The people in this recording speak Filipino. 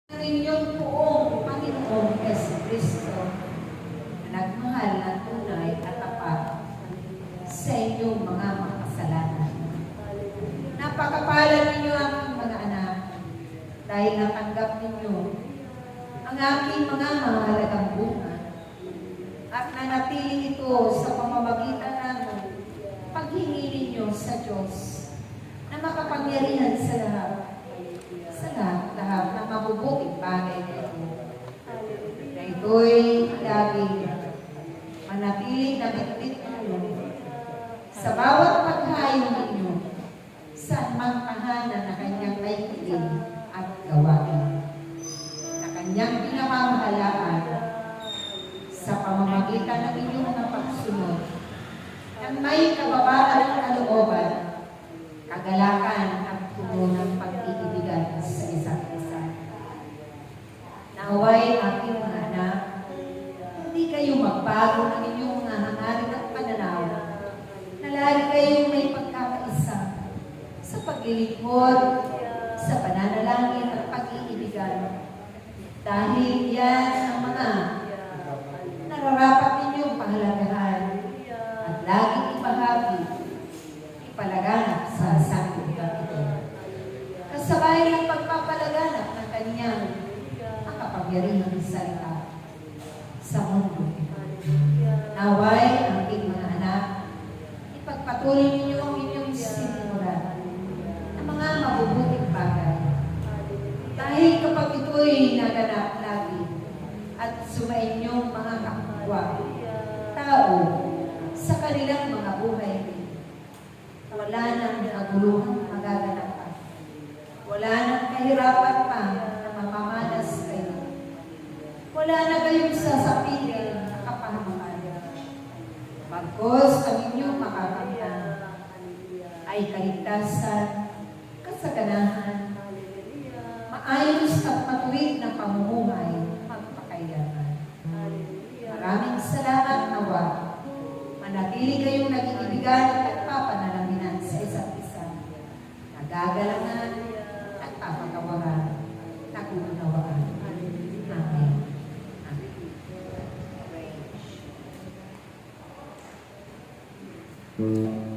Ng inyong poong Panginoong Jesucristo na nagmahal ng tunay at tapat sa inyong mga makasalanan. Napakapalad ninyo aking mga anak dahil natanggap ninyo ang aking mga mahalagang bunga at nanatili ito sa pamamagitan ng paghingi ninyo sa Diyos na makapangyarihan sa lahat na mabubuting bagay na ito. Na ito'y laging manatiling na bitbit ninyo sa bawat paghain ninyo sa mang tahanan na kanyang naikiling at gawain, na kanyang pinamamahalaan sa pamamagitan ng inyong mga pagsunod ng may kababaan at kalooban, kagalakan at puno ng pag-iibigan sa isa't isa. Naway aking mga anak, hindi kayo magbago ng inyong mga hangarin at pananaw, na lagi kayong may pagkakaisa sa paglilingkod, sa pananalangin at pag-iibigan. Dahil yan ang mga nararapat ninyong pahalagahan at laging ibahagi, ipalaganap sa sanglibutan ito. Kasabay ng pagpapalaganap ng kanyang makapangyarihang salita sa mundo. Naway ang aking mga anak, ipagpatuloy ninyo ang inyong sinimulan ng mga mabubuting bagay. Dahil kapag ito'y naganap lagi at sumainyong mga kapwa tao sa kanilang mga buhay, wala nang naguluhang magaganap pa. Wala nang kahirapan pa na mamamanas kayo. Wala na kayong sasapitin na kapahamakan. Bagkos ang inyong makakamtan ay kaligtasan, kasaganahan, maayos at matuwid na pamumuhay magpakailanman. Maraming salamat nawa. Manatili kayong nag-iibigan at nagpapanalangin sa isa't isa. Nagagalangan at papatawaran. Naguunawaan. Amen. Amen.